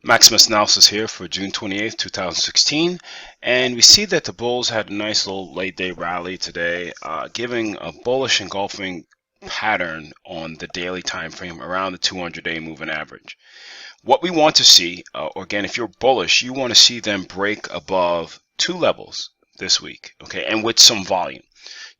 Maximus Analysis here for June 28th, 2016, and we see that the bulls had a nice little late day rally today, giving a bullish engulfing pattern on the daily time frame around the 200-day moving average. What we want to see, or again, if you're bullish, you want to see them break above two levels this week, okay, and with some volume.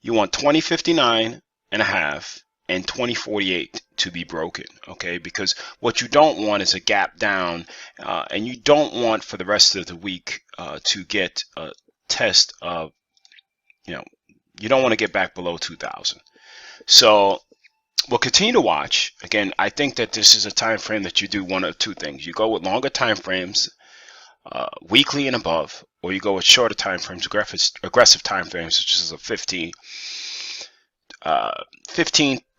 You want 2059 and a half and 2048 to be broken, okay, because what you don't want is a gap down, and you don't want for the rest of the week to get a test of, you don't want to get back below 2000. So we'll continue to watch. Again, I think that this is a time frame that you do one of two things. You go with longer time frames, weekly and above, or you go with shorter time frames, aggressive time frames, such as a 15,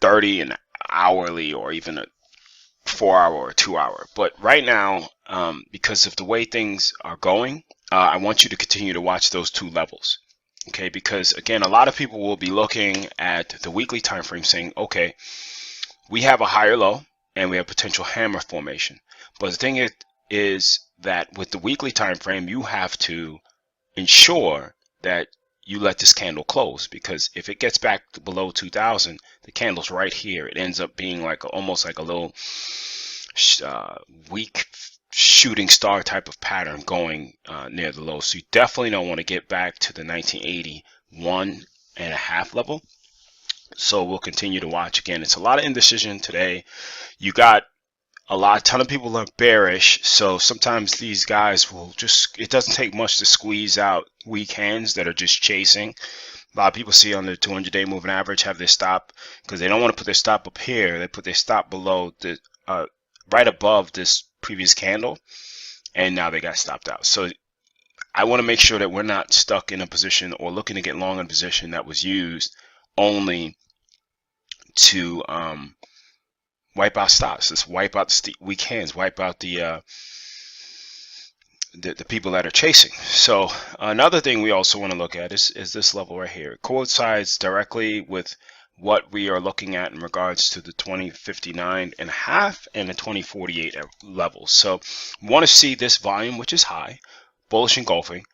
30, and hourly, or even a 4-hour or 2-hour. But right now, because of the way things are going, I want you to continue to watch those two levels. Okay, because again, a lot of people will be looking at the weekly time frame saying, okay, we have a higher low and we have potential hammer formation. But the thing is that with the weekly time frame, you have to ensure that you let this candle close, because if it gets back below 2000, the candle's right here. It ends up being like almost like a little weak shooting star type of pattern going near the low. So you definitely don't want to get back to the 1981 and a half level. So we'll continue to watch. Again, it's a lot of indecision today. You got a ton of people are bearish, so sometimes these guys will just, it doesn't take much to squeeze out weak hands that are just chasing. A lot of people see on the 200-day moving average have their stop, because they don't want to put their stop up here. They put their stop below the right above this previous candle, and now they got stopped out. So I want to make sure that we're not stuck in a position or looking to get long in a position that was used only to wipe out stops. Just wipe out the weak hands, wipe out the people that are chasing. So another thing we also want to look at is this level right here. It coincides directly with what we are looking at in regards to the 2059 and a half and the 2048 levels. So we want to see this volume, which is high, bullish engulfing.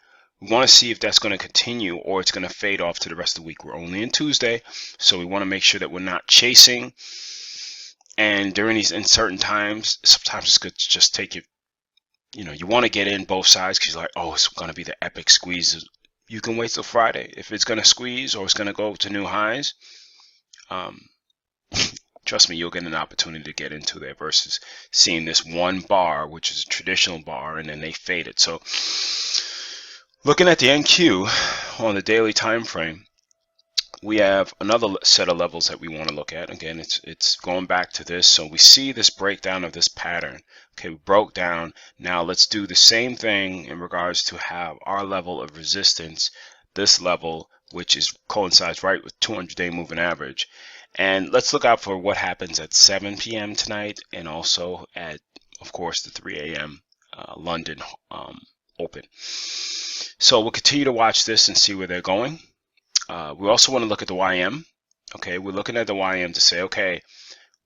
We want to see if that's going to continue or it's going to fade off to the rest of the week. We're only in Tuesday, so we want to make sure that we're not chasing. And during these uncertain times, sometimes it's good to just take it. You want to get in both sides, because you're like, oh, it's going to be the epic squeeze. You can wait till Friday. If it's going to squeeze or it's going to go to new highs, trust me, you'll get an opportunity to get into there versus seeing this one bar, which is a traditional bar, and then they fade it. So looking at the NQ on the daily time frame, we have another set of levels that we want to look at. Again, it's going back to this. So we see this breakdown of this pattern. Okay, we broke down. Now let's do the same thing in regards to have our level of resistance, this level, which coincides right with 200-day moving average. And let's look out for what happens at 7 p.m. tonight, and also at, of course, the 3 a.m. London open. So we'll continue to watch this and see where they're going. We also want to look at the YM. Okay, we're looking at the YM to say, okay,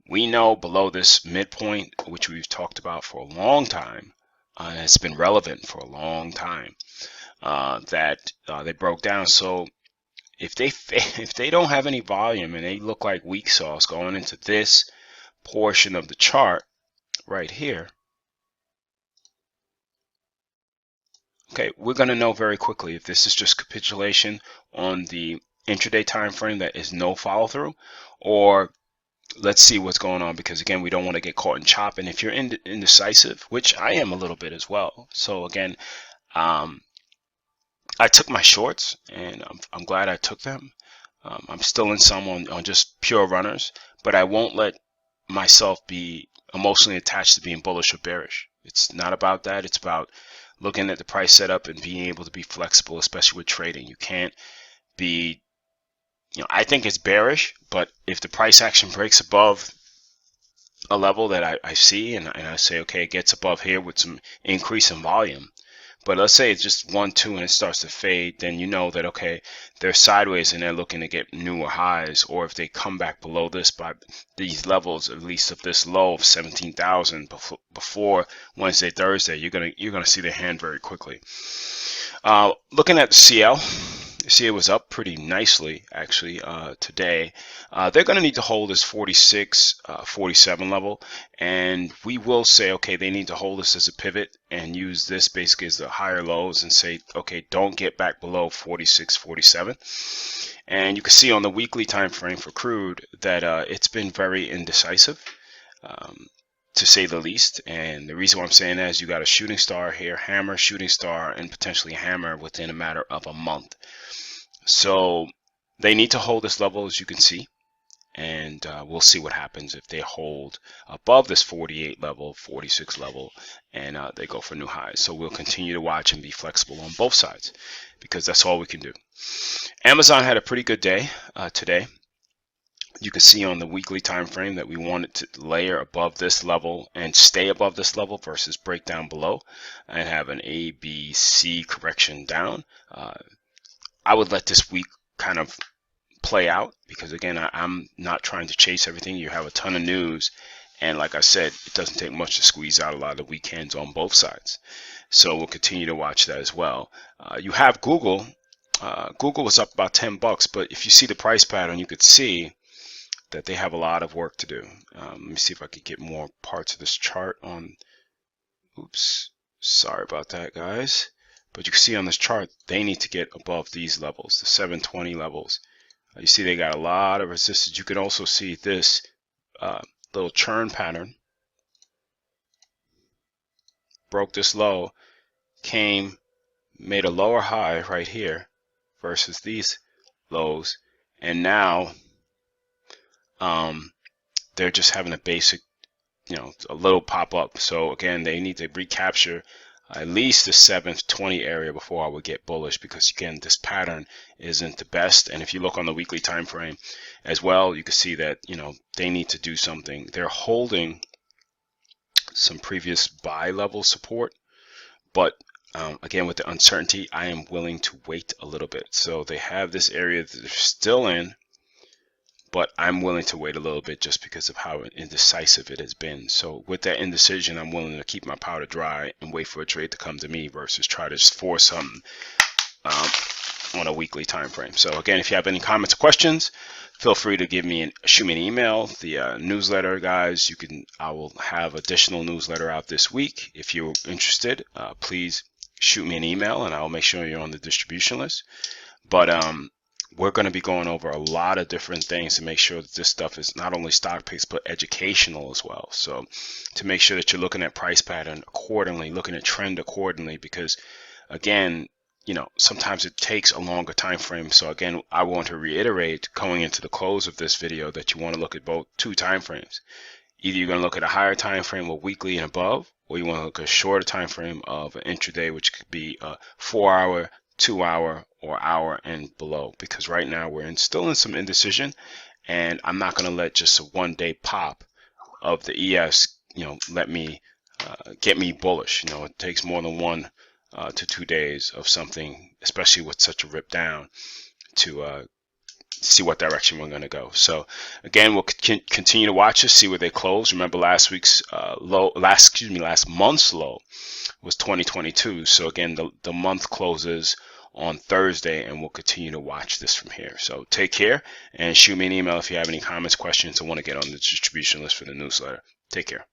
we know below this midpoint, which we've talked about for a long time, and it's been relevant for a long time, that they broke down. So if they don't have any volume and they look like weak sauce going into this portion of the chart right here, okay, we're going to know very quickly if this is just capitulation on the intraday time frame that is no follow through, or let's see what's going on, because again, we don't want to get caught in chop. And if you're indecisive, which I am a little bit as well, so again, I took my shorts, and I'm glad I took them. I'm still in some on just pure runners, but I won't let myself be emotionally attached to being bullish or bearish. It's not about that. It's about looking at the price setup and being able to be flexible, especially with trading. You can't be, I think it's bearish, but if the price action breaks above a level that I see, and I say, okay, it gets above here with some increase in volume, But let's say it's just 1, 2 and it starts to fade, then you know that, okay, they're sideways and they're looking to get newer highs. Or if they come back below this by these levels, at least of this low of 17,000 before Wednesday, Thursday, you're gonna see their hand very quickly. Looking at the CL, you see it was up pretty nicely actually today. They're going to need to hold this 46, 47 level, and we will say, okay, they need to hold this as a pivot and use this basically as the higher lows and say, okay, don't get back below 46, 47. And you can see on the weekly time frame for crude that it's been very indecisive. To say the least. And the reason why I'm saying that is you got a shooting star here, hammer, shooting star, and potentially hammer within a matter of a month. So they need to hold this level, as you can see, and we'll see what happens if they hold above this 48 level, 46 level, and they go for new highs. So we'll continue to watch and be flexible on both sides, because that's all we can do. Amazon had a pretty good day today. You can see on the weekly time frame that we wanted to layer above this level and stay above this level versus break down below and have an A, B, C correction down. I would let this week kind of play out, because again, I'm not trying to chase everything. You have a ton of news, and like I said, it doesn't take much to squeeze out a lot of the weekends on both sides. So we'll continue to watch that as well. You have Google. Google was up about 10 bucks, but if you see the price pattern, you could see that they have a lot of work to do. Let me see if I could get more parts of this chart on. Oops, sorry about that, guys. But you can see on this chart, they need to get above these levels, the 720 levels. You see they got a lot of resistance. You can also see this little churn pattern. Broke this low, came, made a lower high right here versus these lows, and now they're just having a basic, a little pop up. So again, they need to recapture at least the 720 area before I would get bullish, because again, this pattern isn't the best. And if you look on the weekly time frame as well, you can see that they need to do something. They're holding some previous buy level support, but again, with the uncertainty, I am willing to wait a little bit. So they have this area that they're still in, but I'm willing to wait a little bit just because of how indecisive it has been. So with that indecision, I'm willing to keep my powder dry and wait for a trade to come to me versus try to force something on a weekly time frame. So again, if you have any comments or questions, feel free to shoot me an email. The newsletter, guys, I will have additional newsletter out this week. If you're interested, please shoot me an email and I'll make sure you're on the distribution list. But we're going to be going over a lot of different things to make sure that this stuff is not only stock picks but educational as well. So to make sure that you're looking at price pattern accordingly, looking at trend accordingly, because again, sometimes it takes a longer time frame. So again, I want to reiterate going into the close of this video that you want to look at both two time frames. Either you're going to look at a higher time frame of weekly and above, or you want to look at a shorter time frame of an intraday, which could be a 4-hour, 2-hour, or hour and below, because right now we're still in some indecision, and I'm not going to let just a one-day pop of the ES let me get me bullish. It takes more than 1 to 2 days of something, especially with such a rip down, to see what direction we're going to go. So again, we'll continue to watch this, see where they close. Remember last month's low was 2022. So again, the month closes on Thursday, and we'll continue to watch this from here. So take care, and shoot me an email if you have any comments, questions, or want to get on the distribution list for the newsletter. Take care.